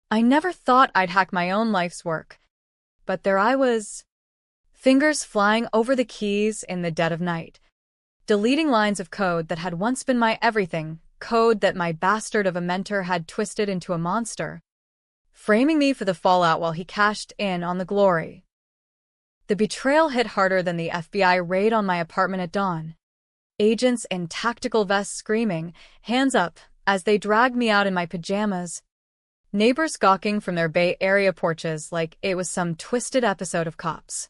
I never thought I'd hack my own life's work. But there I was, fingers flying over the keys in the dead of night, deleting lines of code that had once been my everything, code that my bastard of a mentor had twisted into a monster, framing me for the fallout while he cashed in on the glory. The betrayal hit harder than the FBI raid on my apartment at dawn. Agents in tactical vests screaming, "Hands up," as they dragged me out in my pajamas. Neighbors gawking from their Bay Area porches like it was some twisted episode of Cops.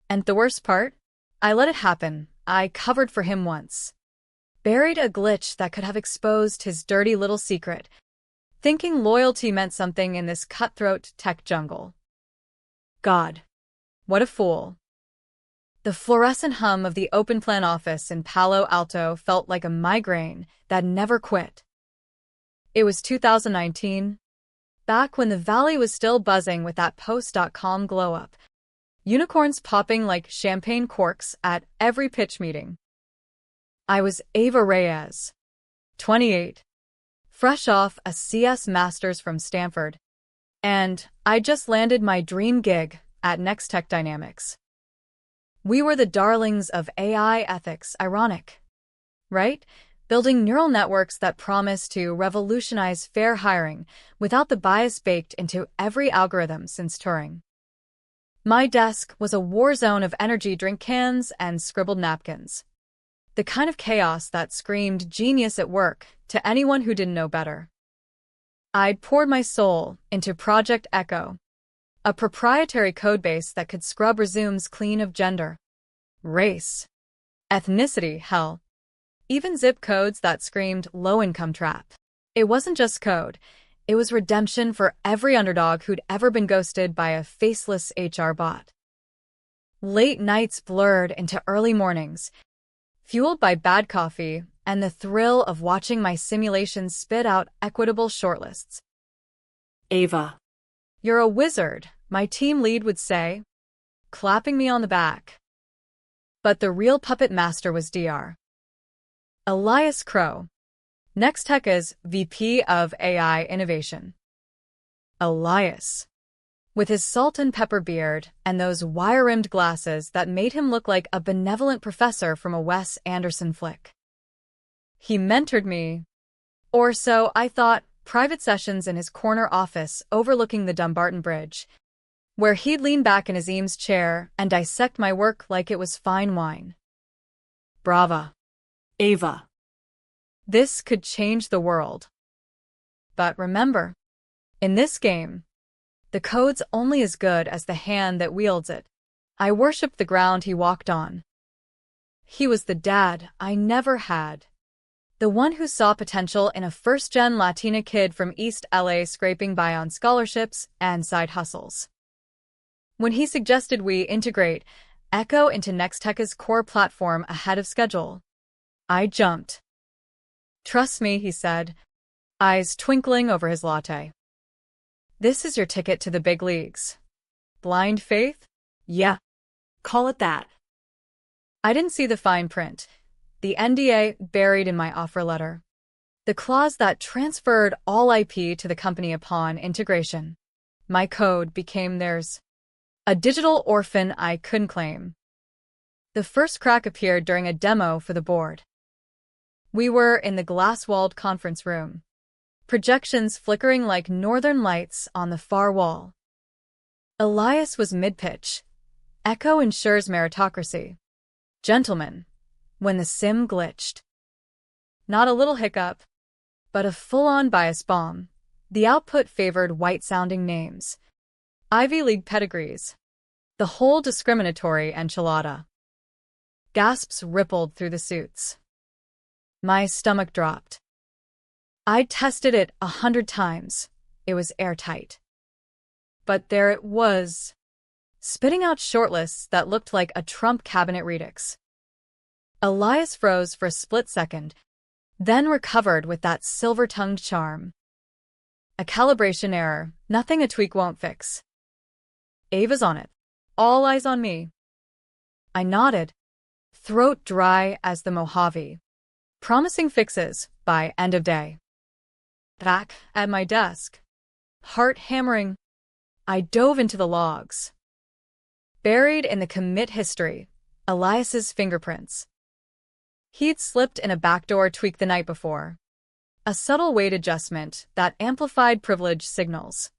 And the worst part? I let it happen. I covered for him once. Buried a glitch that could have exposed his dirty little secret, thinking loyalty meant something in this cutthroat tech jungle. God, what a fool. The fluorescent hum of the open-plan office in Palo Alto felt like a migraine that never quit. It was 2019, back when the valley was still buzzing with that post.com glow-up, unicorns popping like champagne corks at every pitch meeting. I was Ava Reyes, 28, fresh off a CS Master's from Stanford, and I just landed my dream gig at Next Tech Dynamics. We were the darlings of AI ethics, ironic, right? Building neural networks that promise to revolutionize fair hiring without the bias baked into every algorithm since Turing. My desk was a war zone of energy drink cans and scribbled napkins. The kind of chaos that screamed genius at work to anyone who didn't know better. I'd poured my soul into Project Echo, a proprietary codebase that could scrub resumes clean of gender, race, ethnicity, hell, even zip codes that screamed low-income trap. It wasn't just code. It was redemption for every underdog who'd ever been ghosted by a faceless HR bot. Late nights blurred into early mornings, fueled by bad coffee and the thrill of watching my simulations spit out equitable shortlists. Ava, "You're a wizard," my team lead would say, clapping me on the back. But the real puppet master was Dr. Elias Crow, Nextech's VP of AI Innovation. Elias, with his salt and pepper beard and those wire-rimmed glasses that made him look like a benevolent professor from a Wes Anderson flick. He mentored me, or so I thought, private sessions in his corner office overlooking the Dumbarton Bridge, where he'd lean back in his Eames chair and dissect my work like it was fine wine. Brava. Ava. This could change the world. But remember, in this game, the code's only as good as the hand that wields it. I worshipped the ground he walked on. He was the dad I never had. The one who saw potential in a first-gen Latina kid from East LA scraping by on scholarships and side hustles. When he suggested we integrate Echo into Nextech's core platform ahead of schedule, I jumped. "Trust me," he said, eyes twinkling over his latte. "This is your ticket to the big leagues." Blind faith? Yeah, call it that. I didn't see the fine print, the NDA buried in my offer letter, the clause that transferred all IP to the company upon integration. My code became theirs, a digital orphan I couldn't claim. The first crack appeared during a demo for the board. We were in the glass-walled conference room, projections flickering like northern lights on the far wall. Elias was mid-pitch. Echo ensures meritocracy. Gentlemen, when the sim glitched. Not a little hiccup, but a full-on bias bomb. The output favored white-sounding names, Ivy League pedigrees, the whole discriminatory enchilada. Gasps rippled through the suits. My stomach dropped. I'd tested it 100 times. It was airtight. But there it was, spitting out shortlists that looked like a Trump cabinet redux. Elias froze for a split second, then recovered with that silver-tongued charm. "A calibration error, nothing a tweak won't fix. Ava's on it. All eyes on me." I nodded, throat dry as the Mojave, promising fixes by end of day. Back at my desk, Heart hammering, I dove into the logs. Buried in the commit history, Elias's fingerprints. He'd slipped in a backdoor tweak the night before. A subtle weight adjustment that amplified privilege signals.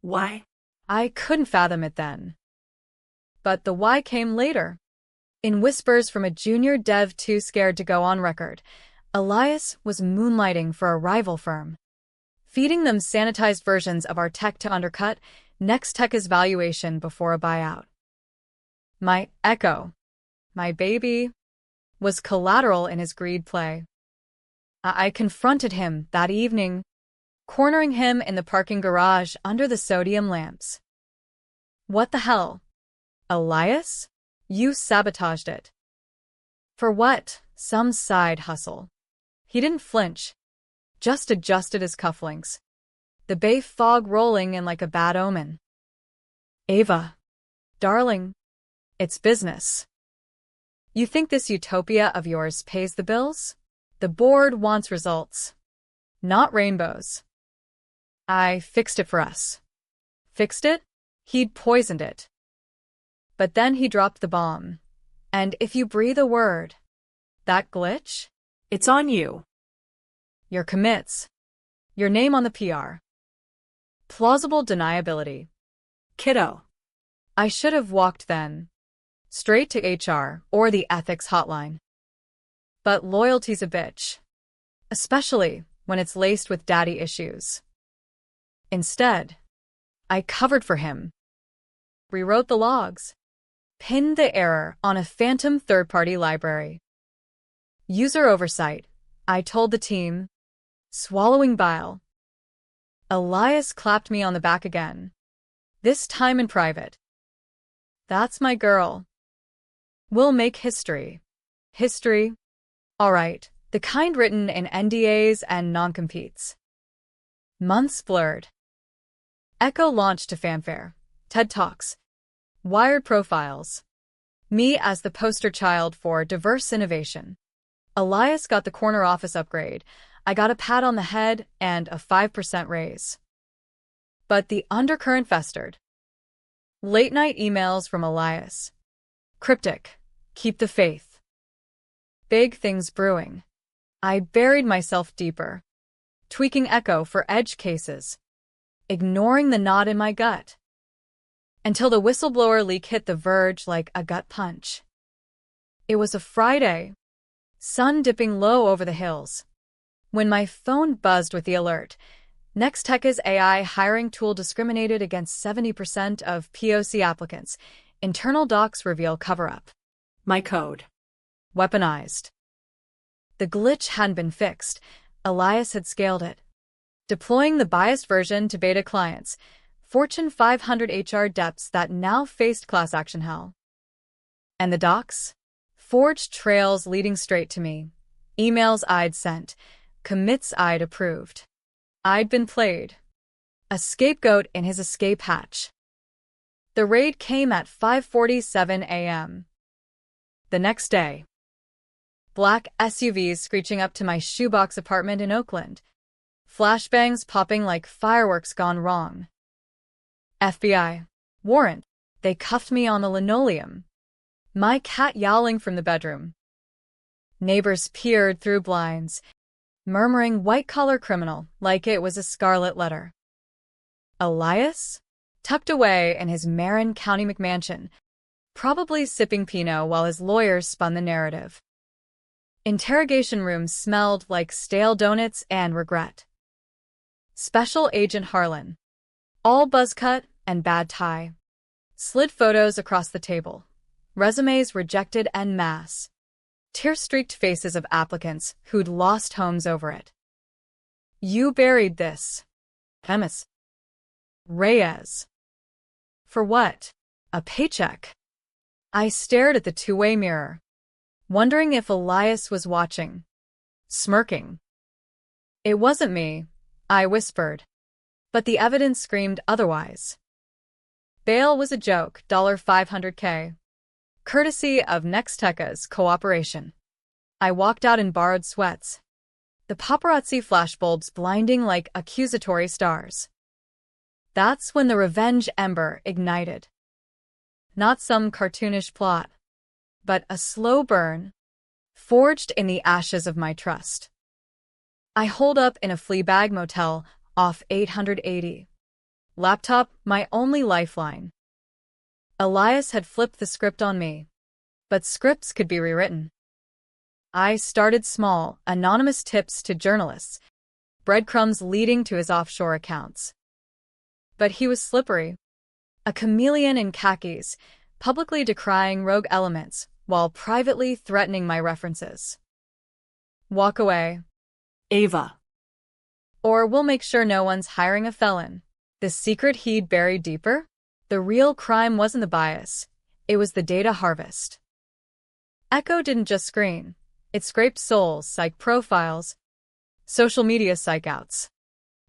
Why? I couldn't fathom it then. But the why came later. In whispers from a junior dev too scared to go on record, Elias was moonlighting for a rival firm, feeding them sanitized versions of our tech to undercut Nextech's valuation before a buyout. My Echo, my baby, was collateral in his greed play. I confronted him that evening, cornering him in the parking garage under the sodium lamps. What the hell? Elias? You sabotaged it. For what? Some side hustle. He didn't flinch, just adjusted his cufflinks. The bay fog rolling in like a bad omen. Ava, darling, it's business. You think this utopia of yours pays the bills? The board wants results, not rainbows. I fixed it for us. Fixed it? He'd poisoned it. But then he dropped the bomb. And if you breathe a word, that glitch? It's on you. Your commits. Your name on the PR. Plausible deniability. Kiddo. I should have walked then. Straight to HR or the ethics hotline. But loyalty's a bitch. Especially when it's laced with daddy issues. Instead, I covered for him. Rewrote the logs. Pinned the error on a phantom third-party library. User oversight, I told the team. Swallowing bile. Elias clapped me on the back again. This time in private. That's my girl. We'll make history. History? All right, the kind written in NDAs and non-competes. Months blurred. Echo launched to fanfare. TED Talks. Wired profiles. Me as the poster child for diverse innovation. Elias got the corner office upgrade. I got a pat on the head and a 5% raise. But the undercurrent festered. Late-night emails from Elias. Cryptic. Keep the faith. Big things brewing. I buried myself deeper. Tweaking Echo for edge cases. Ignoring the knot in my gut. Until the whistleblower leak hit the verge like a gut punch. It was a Friday, sun dipping low over the hills, when my phone buzzed with the alert. Nextech's AI hiring tool discriminated against 70% of POC applicants. Internal docs reveal cover-up. My code. Weaponized. The glitch hadn't been fixed. Elias had scaled it, deploying the biased version to beta clients. Fortune 500 HR depths that now faced class action hell. And the docs? Forged trails leading straight to me. Emails I'd sent. Commits I'd approved. I'd been played. A scapegoat in his escape hatch. The raid came at 5:47 a.m. The next day. Black SUVs screeching up to my shoebox apartment in Oakland. Flashbangs popping like fireworks gone wrong. FBI. Warrant. They cuffed me on the linoleum. My cat yowling from the bedroom. Neighbors peered through blinds, murmuring white-collar criminal like it was a scarlet letter. Elias? Tucked away in his Marin County McMansion, probably sipping Pinot while his lawyers spun the narrative. Interrogation rooms smelled like stale donuts and regret. Special Agent Harlan. All buzz cut and bad tie. Slid photos across the table. Resumes rejected en masse. Tear-streaked faces of applicants who'd lost homes over it. You buried this. Hemis. Reyes. For what? A paycheck. I stared at the two-way mirror, wondering if Elias was watching. Smirking. It wasn't me, I whispered. But the evidence screamed otherwise. Bail was a joke, $500K. Courtesy of Nextech's cooperation. I walked out in borrowed sweats. The paparazzi flashbulbs blinding like accusatory stars. That's when the revenge ember ignited. Not some cartoonish plot, but a slow burn, forged in the ashes of my trust. I holed up in a Fleabag motel off 880. Laptop, my only lifeline. Elias had flipped the script on me, but scripts could be rewritten. I started small, anonymous tips to journalists, breadcrumbs leading to his offshore accounts. But he was slippery, a chameleon in khakis, publicly decrying rogue elements while privately threatening my references. Walk away. Ava. Or we'll make sure no one's hiring a felon. The secret he'd buried deeper? The real crime wasn't the bias. It was the data harvest. Echo didn't just screen. It scraped souls, psych profiles, social media psych-outs.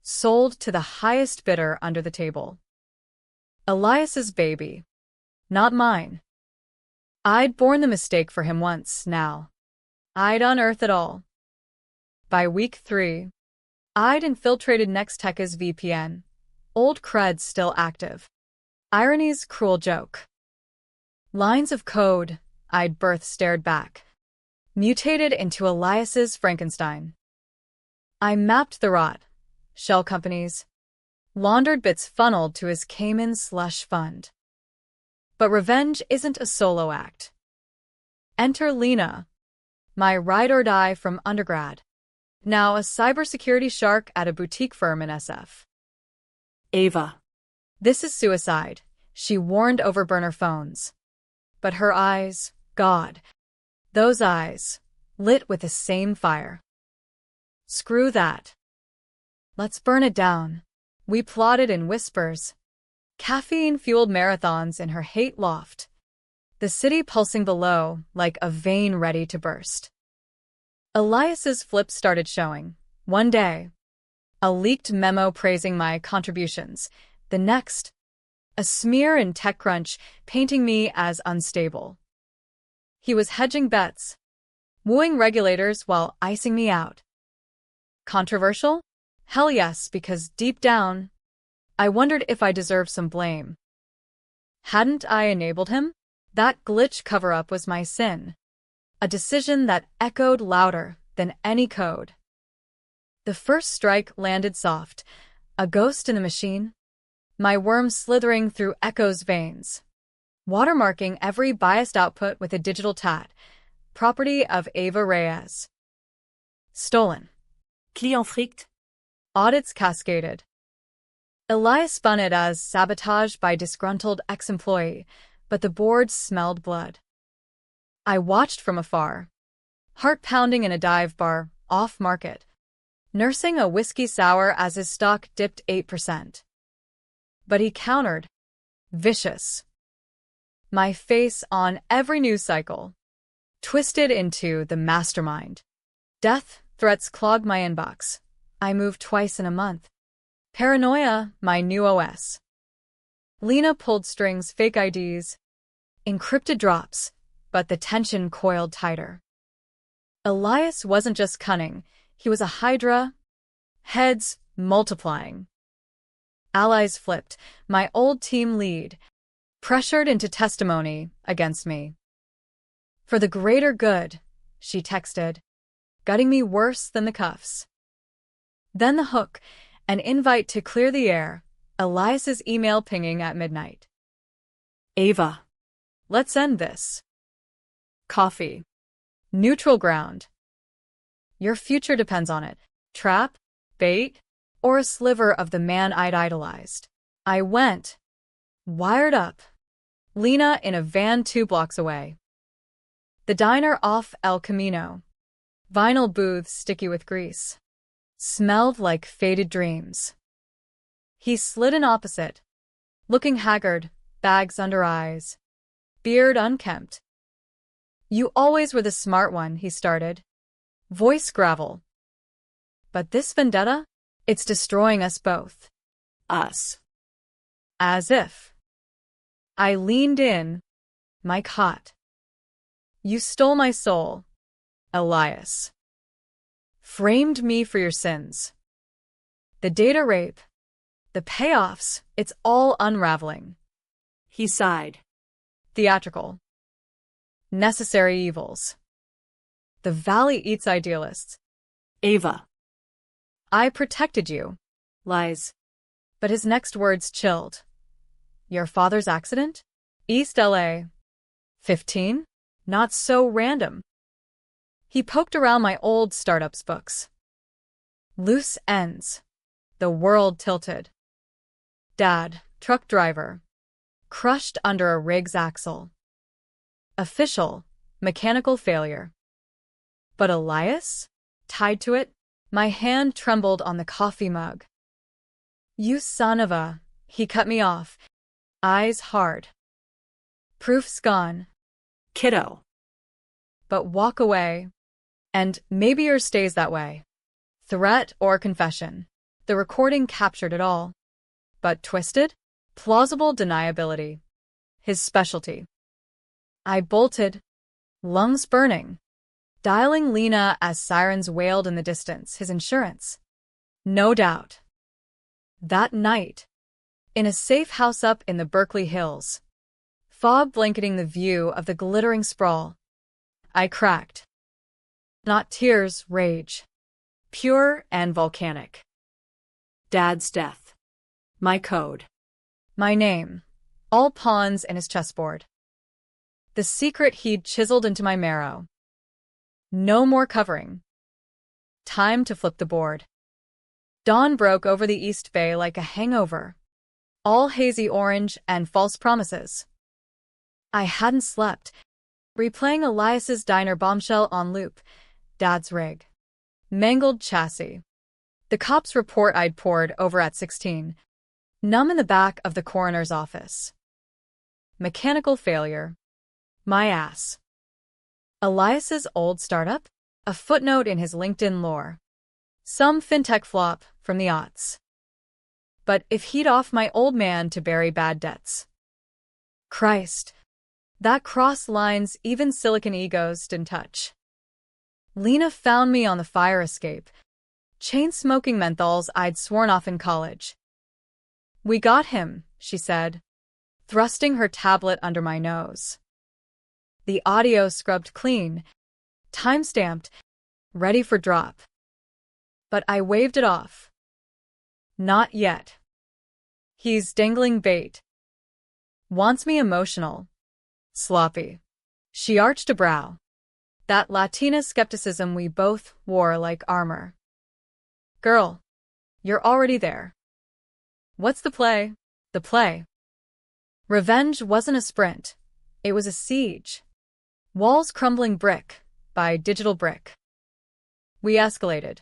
Sold to the highest bidder under the table. Elias's baby. Not mine. I'd borne the mistake for him once, now. I'd unearth it all. By week 3, I'd infiltrated Nextech's VPN. Old creds still active. Irony's cruel joke. Lines of code I'd birthed stared back. Mutated into Elias's Frankenstein. I mapped the rot. Shell companies. Laundered bits funneled to his Cayman slush fund. But revenge isn't a solo act. Enter Lena, my ride-or-die from undergrad. Now a cybersecurity shark at a boutique firm in SF. Ava. This is suicide, she warned over burner phones. But her eyes, God. Those eyes, lit with the same fire. Screw that. Let's burn it down. We plotted in whispers. Caffeine-fueled marathons in her hate loft. The city pulsing below like a vein ready to burst. Elias's flip started showing. One day, a leaked memo praising my contributions. The next, a smear in TechCrunch painting me as unstable. He was hedging bets, wooing regulators while icing me out. Controversial? Hell yes, because deep down, I wondered if I deserved some blame. Hadn't I enabled him? That glitch cover-up was my sin. A decision that echoed louder than any code. The first strike landed soft, a ghost in the machine. My worm slithering through Echo's veins. Watermarking every biased output with a digital tat, property of Ava Reyes. Stolen. Client frict. Audits cascaded. Elias spun it as sabotage by disgruntled ex-employee, but the board smelled blood. I watched from afar, heart pounding in a dive bar, off-market, nursing a whiskey sour as his stock dipped 8%. But he countered. Vicious. My face on every news cycle. Twisted into the mastermind. Death threats clogged my inbox. I moved twice in a month. Paranoia, my new OS. Lena pulled strings, fake IDs, encrypted drops, but the tension coiled tighter. Elias wasn't just cunning, he was a hydra. Heads multiplying. Allies flipped, my old team lead, pressured into testimony against me. For the greater good, she texted, gutting me worse than the cuffs. Then the hook, an invite to clear the air, Elias's email pinging at midnight. Ava. Let's end this. Coffee. Neutral ground. Your future depends on it. Trap, bait, or a sliver of the man I'd idolized. I went. Wired up. Lena in a van 2 blocks away. The diner off El Camino. Vinyl booths sticky with grease. Smelled like faded dreams. He slid in opposite, looking haggard, bags under eyes, beard unkempt. You always were the smart one, he started. Voice gravel. But this vendetta? It's destroying us both. Us. As if. I leaned in, mic hot. You stole my soul, Elias. Framed me for your sins. The data rape. The payoffs, it's all unraveling. He sighed. Theatrical. Necessary evils. The valley eats idealists. Ava. I protected you. Lies. But his next words chilled. Your father's accident? East LA. 15? Not so random. He poked around my old startups books. Loose ends. The world tilted. Dad, truck driver. Crushed under a rig's axle. Official, mechanical failure. But Elias? Tied to it? My hand trembled on the coffee mug. You son of a... He cut me off. Eyes hard. Proof's gone. Kiddo. But walk away. And maybe yours stays that way. Threat or confession. The recording captured it all. But twisted? Plausible deniability. His specialty. I bolted. Lungs burning. Dialing Lena as sirens wailed in the distance, his insurance. No doubt. That night, in a safe house up in the Berkeley Hills, fog blanketing the view of the glittering sprawl, I cracked. Not tears, rage. Pure and volcanic. Dad's death. My code. My name. All pawns in his chessboard. The secret he'd chiseled into my marrow. No more covering. Time to flip the board. Dawn broke over the East Bay like a hangover. All hazy orange and false promises. I hadn't slept. Replaying Elias's diner bombshell on loop. Dad's rig. Mangled chassis. The cops' report I'd poured over at 16. Numb in the back of the coroner's office. Mechanical failure. My ass. Elias's old startup? A footnote in his LinkedIn lore. Some fintech flop from the aughts. But if he'd off my old man to bury bad debts. Christ. That cross lines even silicon egos didn't touch. Lena found me on the fire escape. Chain-smoking menthols I'd sworn off in college. We got him, she said, thrusting her tablet under my nose. The audio scrubbed clean, time-stamped, ready for drop. But I waved it off. Not yet. He's dangling bait. Wants me emotional. Sloppy. She arched a brow. That Latina skepticism we both wore like armor. Girl, you're already there. What's the play? The play. Revenge wasn't a sprint. It was a siege. Walls crumbling brick by digital brick. We escalated.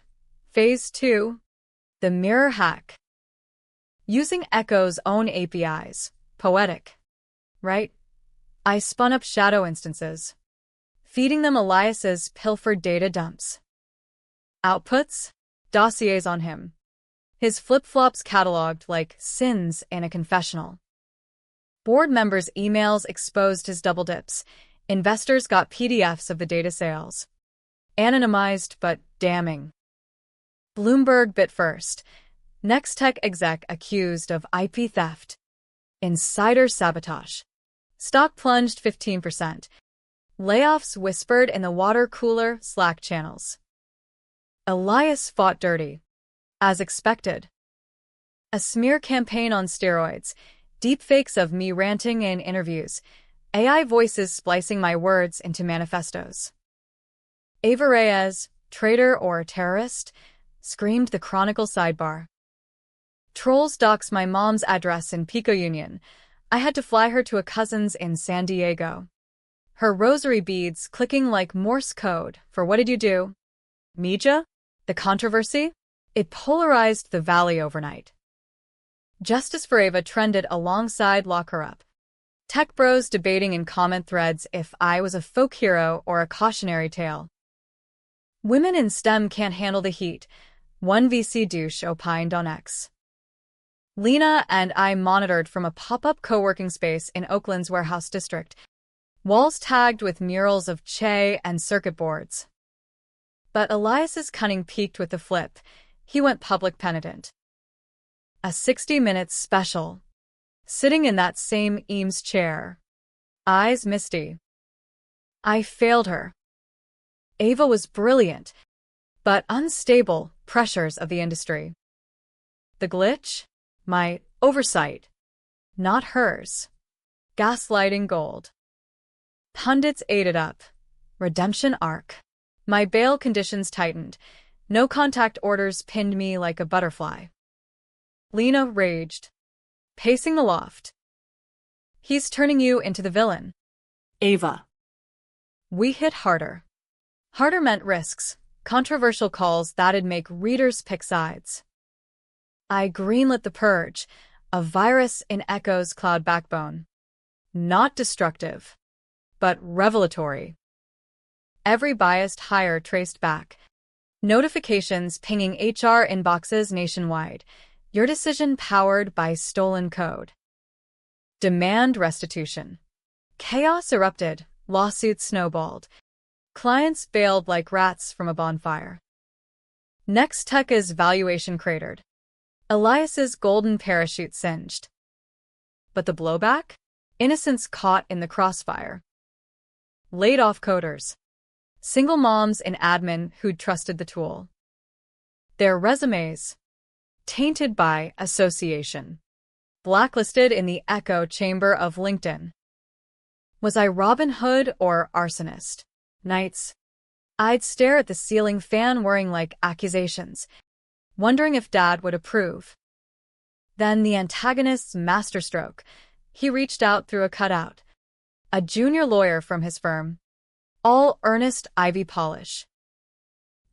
Phase 2. The mirror hack. Using Echo's own APIs. Poetic. Right? I spun up shadow instances. Feeding them Elias's pilfered data dumps. Outputs? Dossiers on him. His flip-flops cataloged like sins in a confessional. Board members' emails exposed his double dips. Investors got PDFs of the data sales. Anonymized but damning. Bloomberg bit first. Next tech exec accused of IP theft. Insider sabotage. Stock plunged 15%. Layoffs whispered in the water cooler Slack channels. Elias fought dirty. As expected. A smear campaign on steroids. Deepfakes of me ranting in interviews. AI voices splicing my words into manifestos. Ava Reyes, traitor or terrorist, screamed the Chronicle sidebar. Trolls doxed my mom's address in Pico Union. I had to fly her to a cousin's in San Diego. Her rosary beads clicking like Morse code for what did you do? Media? The controversy? It polarized the valley overnight. Justice for Ava trended alongside Lock Her Up. Tech bros debating in comment threads if I was a folk hero or a cautionary tale. Women in STEM can't handle the heat, one VC douche opined on X. Lena and I monitored from a pop-up co-working space in Oakland's warehouse district, walls tagged with murals of Che and circuit boards. But Elias's cunning peaked with the flip. He went public penitent. A 60 Minutes special. Sitting in that same Eames chair. Eyes misty. I failed her. Ava was brilliant, but unstable pressures of the industry. The glitch? My oversight. Not hers. Gaslighting gold. Pundits ate it up. Redemption arc. My bail conditions tightened. No contact orders pinned me like a butterfly. Lena raged, pacing the loft. He's turning you into the villain. Ava. We hit harder. Harder meant risks, controversial calls that'd make readers pick sides. I greenlit The Purge, a virus in Echo's cloud backbone. Not destructive, but revelatory. Every biased hire traced back. Notifications pinging HR inboxes nationwide. Your decision powered by stolen code. Demand restitution. Chaos erupted. Lawsuits snowballed. Clients bailed like rats from a bonfire. Next Tech's valuation cratered. Elias's golden parachute singed. But the blowback? Innocents caught in the crossfire. Laid-off coders. Single moms in admin who'd trusted the tool. Their resumes tainted by association. Blacklisted in the echo chamber of LinkedIn. Was I Robin Hood or arsonist? Nights, I'd stare at the ceiling fan whirring like accusations, wondering if Dad would approve. Then the antagonist's masterstroke. He reached out through a cutout. A junior lawyer from his firm. All earnest ivy polish.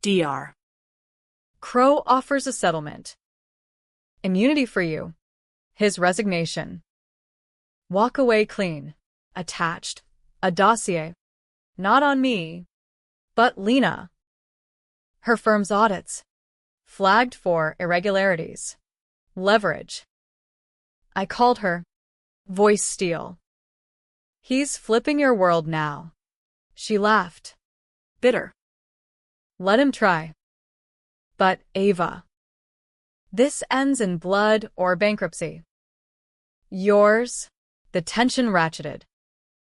Dr. Crow offers a settlement. Immunity for you. His resignation. Walk away clean. Attached. A dossier. Not on me. But Lena. Her firm's audits. Flagged for irregularities. Leverage. I called her. Voice steel. He's flipping your world now. She laughed. Bitter. Let him try. But Ava. This ends in blood or bankruptcy. Yours. The tension ratcheted.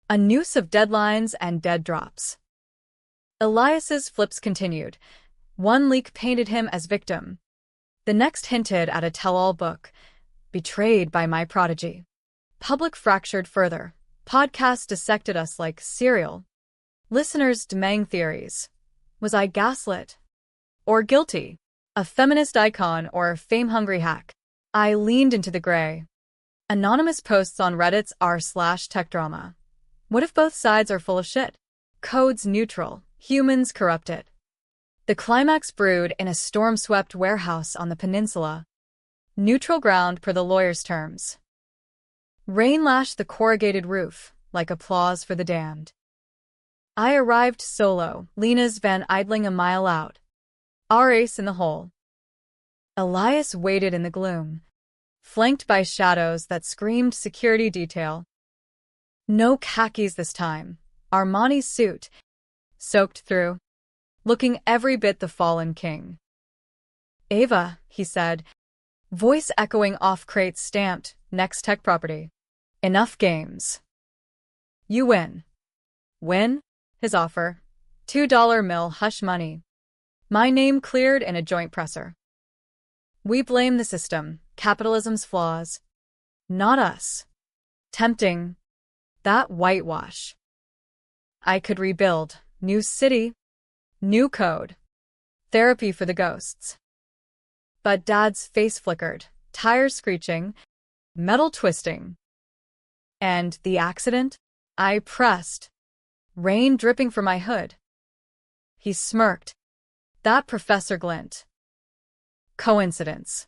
A noose of deadlines and dead drops. Elias's flips continued. One leak painted him as victim. The next hinted at a tell-all book. Betrayed by my prodigy. Public fractured further. Podcasts dissected us like cereal. Listeners demanding theories. Was I gaslit? Or guilty? A feminist icon or fame-hungry hack? I leaned into the gray. Anonymous posts on Reddit's r/tech drama. What if both sides are full of shit? Code's neutral, humans corrupted. The climax brewed in a storm-swept warehouse on the peninsula. Neutral ground per the lawyer's terms. Rain lashed the corrugated roof, like applause for the damned. I arrived solo, Lena's van idling a mile out. Our ace in the hole. Elias waited in the gloom, flanked by shadows that screamed security detail. No khakis this time. Armani's suit, soaked through, looking every bit the fallen king. Ava, he said, voice echoing off crates stamped, next tech property. Enough games. You win. Win? His offer. $2 mill hush money. My name cleared in a joint presser. We blame the system, capitalism's flaws. Not us. Tempting. That whitewash. I could rebuild. New city. New code. Therapy for the ghosts. But Dad's face flickered, tires screeching, metal twisting. And the accident? I pressed. Rain dripping from my hood. He smirked. That Professor glint. Coincidence.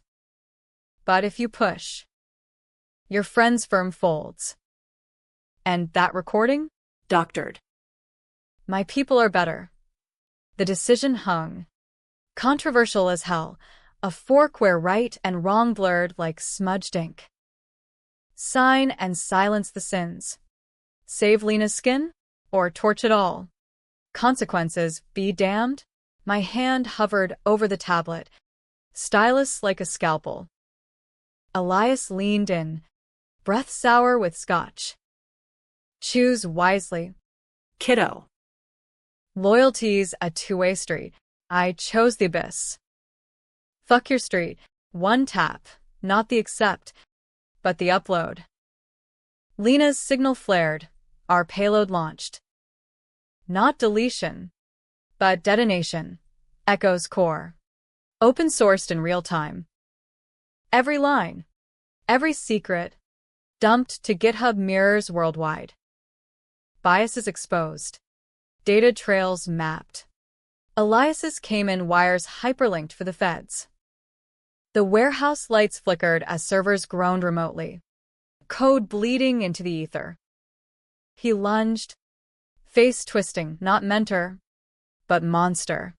But if you push, your friend's firm folds. And that recording? Doctored. My people are better. The decision hung. Controversial as hell, a fork where right and wrong blurred like smudged ink. Sign and silence the sins. Save Lena's skin? Or torch it all? Consequences be damned? My hand hovered over the tablet, stylus like a scalpel. Elias leaned in, breath sour with scotch. Choose wisely. Kiddo. Loyalty's a two-way street. I chose the abyss. Fuck your street. One tap, not the accept, but the upload. Lena's signal flared, our payload launched. Not deletion, but detonation. Echo's core. Open-sourced in real time. Every line, every secret, dumped to GitHub mirrors worldwide. Biases exposed. Data trails mapped. Elias's Cayman wires hyperlinked for the feds. The warehouse lights flickered as servers groaned remotely. Code bleeding into the ether. He lunged, face twisting, not mentor, but monster.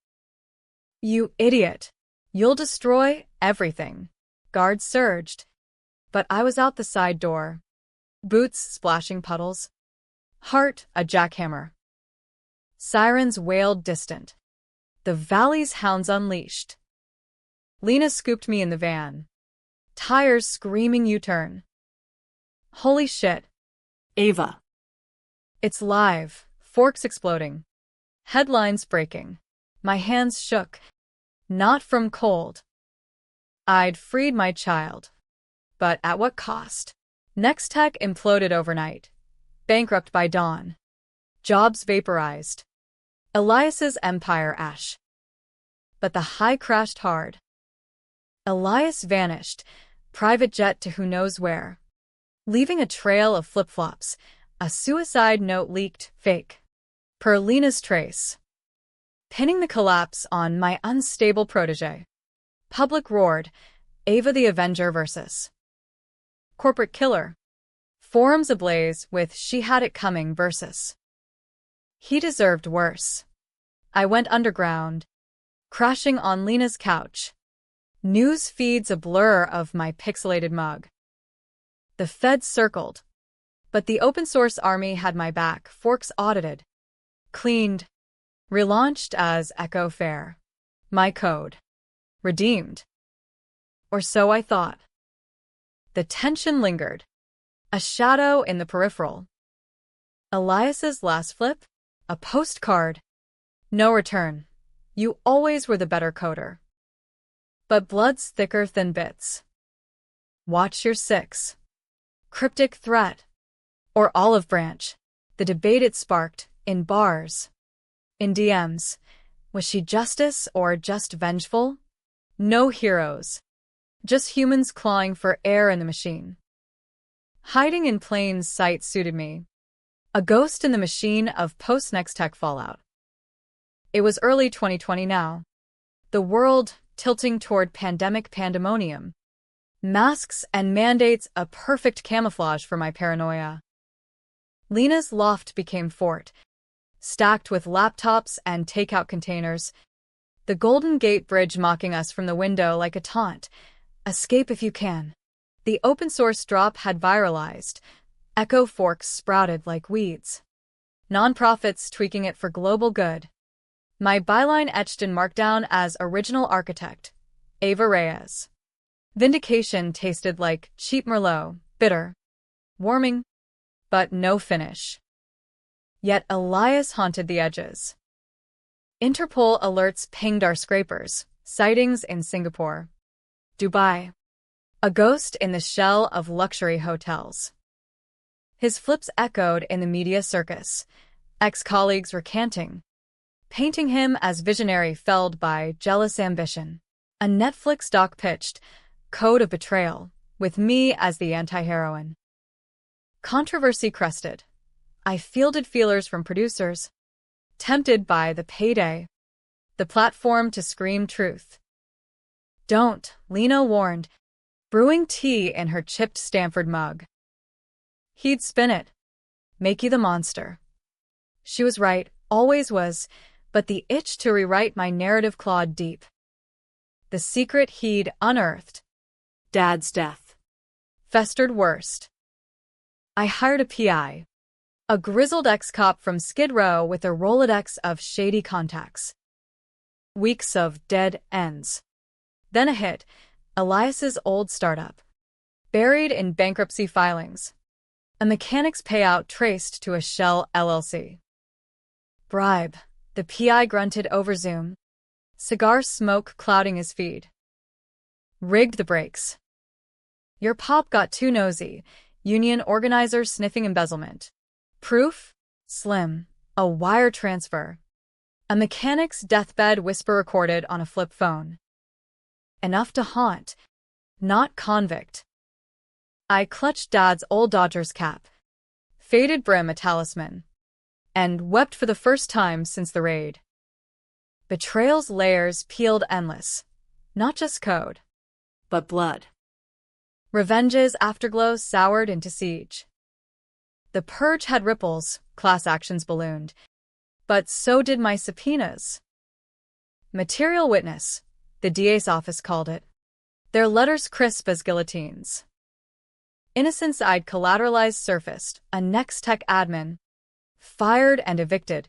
You idiot. You'll destroy everything. Guards surged, but I was out the side door. Boots splashing puddles. Heart a jackhammer. Sirens wailed distant. The valley's hounds unleashed. Lena scooped me in the van. Tires screaming U-turn. Holy shit. Ava. It's live. Forks exploding. Headlines breaking. My hands shook. Not from cold. I'd freed my child. But at what cost? Nextech imploded overnight. Bankrupt by dawn. Jobs vaporized. Elias's empire ash. But the high crashed hard. Elias vanished, private jet to who knows where. Leaving a trail of flip-flops, a suicide note leaked, fake. Per Lena's trace. Pinning the collapse on my unstable protege. Public roared, Ava the Avenger versus corporate killer. Forums ablaze with she had it coming versus he deserved worse. I went underground, crashing on Lena's couch. News feeds a blur of my pixelated mug. The feds circled, but the open-source army had my back. Forks audited, cleaned, relaunched as Echo Fair. My code. Redeemed. Or so I thought. The tension lingered. A shadow in the peripheral. Elias's last flip? A postcard. No return. You always were the better coder. But blood's thicker than bits. Watch your six. Cryptic threat. Or olive branch. The debate it sparked, in bars. In DMs. Was she justice or just vengeful? No heroes. Just humans clawing for air in the machine. Hiding in plain sight suited me. A ghost in the machine of post-Nextech fallout. It was early 2020 now. The world tilting toward pandemic pandemonium. Masks and mandates a perfect camouflage for my paranoia. Lena's loft became fort, stacked with laptops and takeout containers. The Golden Gate Bridge mocking us from the window like a taunt. Escape if you can. The open-source drop had viralized. Echo forks sprouted like weeds. Nonprofits tweaking it for global good. My byline etched in markdown as original architect, Ava Reyes. Vindication tasted like cheap Merlot, bitter, warming, but no finish. Yet Elias haunted the edges. Interpol alerts pinged our scrapers, sightings in Singapore, Dubai. A ghost in the shell of luxury hotels. His flips echoed in the media circus, ex-colleagues recanting, painting him as visionary felled by jealous ambition. A Netflix doc pitched, Code of Betrayal, with me as the anti-heroine. Controversy crested. I fielded feelers from producers, tempted by the payday, the platform to scream truth. Don't, Lena warned, brewing tea in her chipped Stanford mug. He'd spin it. Make you the monster. She was right, always was, but the itch to rewrite my narrative clawed deep. The secret he'd unearthed, Dad's death, festered worst. I hired a PI, a grizzled ex-cop from Skid Row with a Rolodex of shady contacts. Weeks of dead ends. Then a hit, Elias's old startup. Buried in bankruptcy filings. A mechanic's payout traced to a Shell LLC. Bribe. The PI grunted over Zoom. Cigar smoke clouding his feed. Rigged the brakes. Your pop got too nosy. Union organizer sniffing embezzlement. Proof? Slim. A wire transfer. A mechanic's deathbed whisper recorded on a flip phone. Enough to haunt. Not convict. I clutched Dad's old Dodgers cap. Faded brim a talisman. And wept for the first time since the raid. Betrayal's layers peeled endless. Not just code. But blood. Revenge's afterglow soured into siege. The purge had ripples, class actions ballooned. But so did my subpoenas. Material witness, the DA's office called it. Their letters crisp as guillotines. Innocence I'd collateralized surfaced, a Next-Tech admin. Fired and evicted.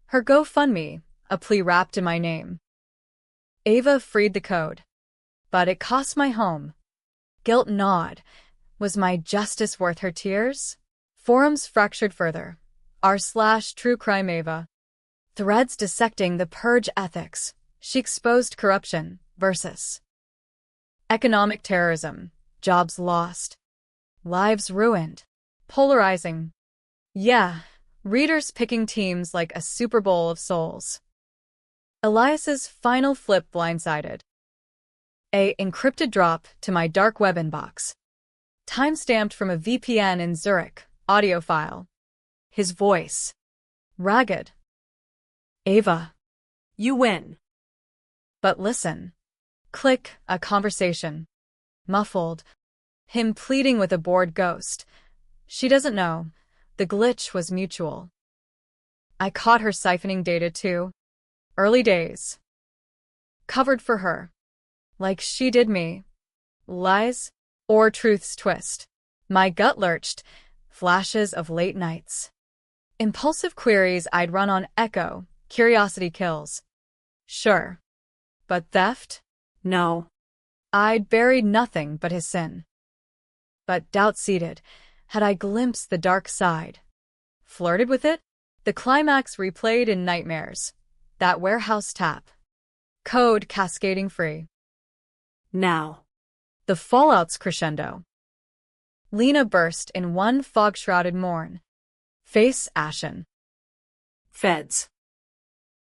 Her GoFundMe, a plea wrapped in my name. Ava freed the code. But it cost my home. Guilt gnawed. Was my justice worth her tears? Forums fractured further. r/True Crime Ava. Threads dissecting the purge ethics. She exposed corruption versus economic terrorism. Jobs lost. Lives ruined. Polarizing. Yeah, readers picking teams like a Super Bowl of souls. Elias's final flip blindsided. A encrypted drop to my dark web inbox. Timestamped from a VPN in Zurich. Audio file. His voice. Ragged. Ava. You win. But listen. Click, a conversation. Muffled. Him pleading with a bored ghost. She doesn't know. The glitch was mutual. I caught her siphoning data too. Early days. Covered for her. Like she did me. Lies or truth's twist. My gut lurched. Flashes of late nights. Impulsive queries I'd run on echo. Curiosity kills. Sure. But theft? No. I'd buried nothing but his sin. But doubt seated. Had I glimpsed the dark side? Flirted with it? The climax replayed in nightmares. That warehouse tap. Code cascading free. Now. The fallout's crescendo. Lena burst in one fog-shrouded morn. Face ashen. Feds.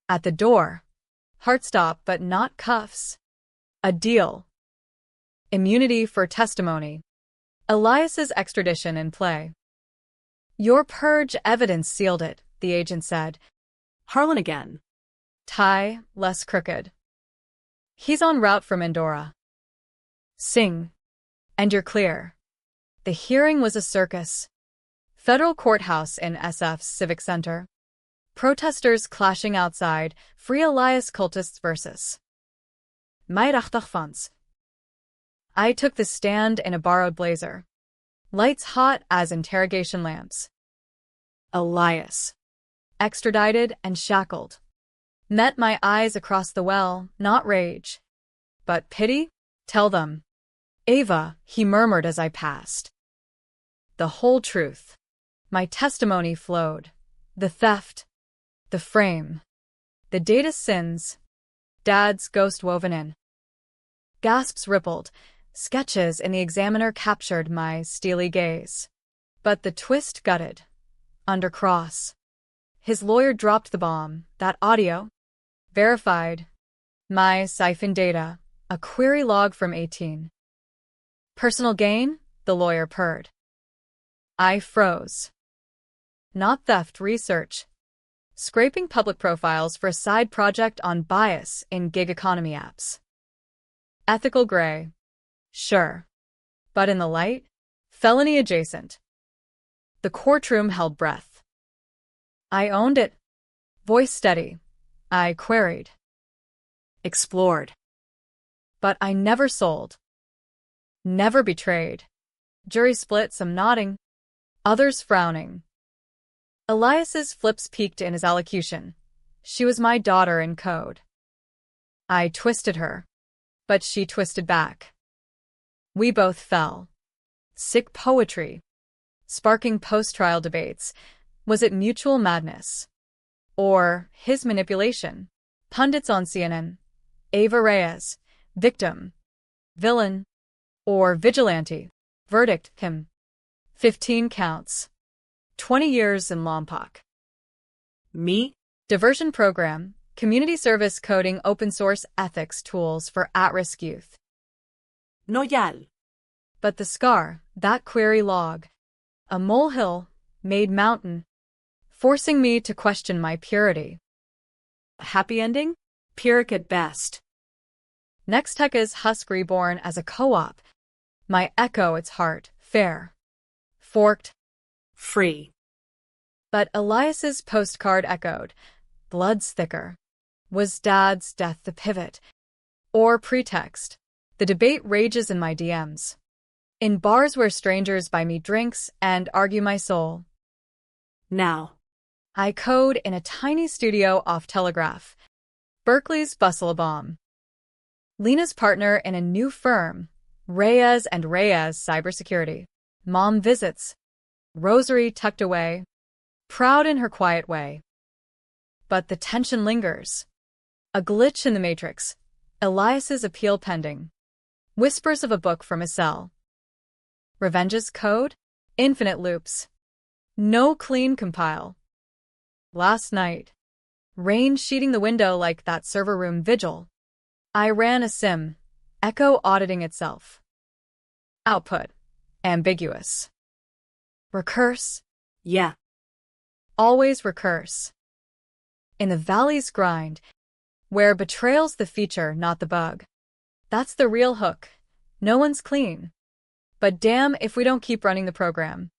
At the door. Heart stop but not cuffs. A deal. Immunity for testimony. Elias's extradition in play. Your purge evidence sealed it, the agent said. Harlan again. Tie, less crooked. He's en route from Andorra. Sing. And you're clear. The hearing was a circus. Federal courthouse in SF's Civic Center. Protesters clashing outside, Free Elias cultists versus Meidachtagfans. I took the stand in a borrowed blazer. Lights hot as interrogation lamps. Elias. Extradited and shackled. Met my eyes across the well, not rage. But pity? Tell them. Ava, he murmured as I passed. The whole truth. My testimony flowed. The theft. The frame. The data sins. Dad's ghost woven in. Gasps rippled. Sketches in the Examiner captured my steely gaze. But the twist gutted. Under cross. His lawyer dropped the bomb. That audio? Verified. My siphon data. A query log from 18. Personal gain? The lawyer purred. I froze. Not theft research. Scraping public profiles for a side project on bias in gig economy apps. Ethical gray. Sure. But in the light? Felony adjacent. The courtroom held breath. I owned it. Voice steady. I queried. Explored. But I never sold. Never betrayed. Jury split, some nodding. Others frowning. Elias's flips peaked in his allocution. She was my daughter in code. I twisted her. But she twisted back. We both fell. Sick poetry. Sparking post-trial debates. Was it mutual madness? Or his manipulation? Pundits on CNN. Ava Reyes. Victim. Villain. Or vigilante. Verdict, him. 15 counts. 20 years in Lompoc. Me? Diversion program. Community service coding open source ethics tools for at-risk youth. Noyal. But the scar, that query log. A molehill, made mountain. Forcing me to question my purity. A happy ending? Pyrrhic at best. Next Heka's husk reborn as a co-op. My echo its heart, fair. Forked. Free. But Elias's postcard echoed. Blood's thicker. Was Dad's death the pivot? Or pretext? The debate rages in my DMs. In bars where strangers buy me drinks and argue my soul. Now. I code in a tiny studio off Telegraph. Berkeley's bustle bomb. Lena's partner in a new firm. Reyes and Reyes Cybersecurity. Mom visits. Rosary tucked away. Proud in her quiet way. But the tension lingers. A glitch in the matrix. Elias's appeal pending. Whispers of a book from a cell. Revenge's code? Infinite loops. No clean compile. Last night. Rain sheeting the window like that server room vigil. I ran a sim. Echo auditing itself. Output. Ambiguous. Recurse? Yeah. Always recurse. In the valley's grind, where betrayal's the feature, not the bug. That's the real hook. No one's clean. But damn if we don't keep running the program.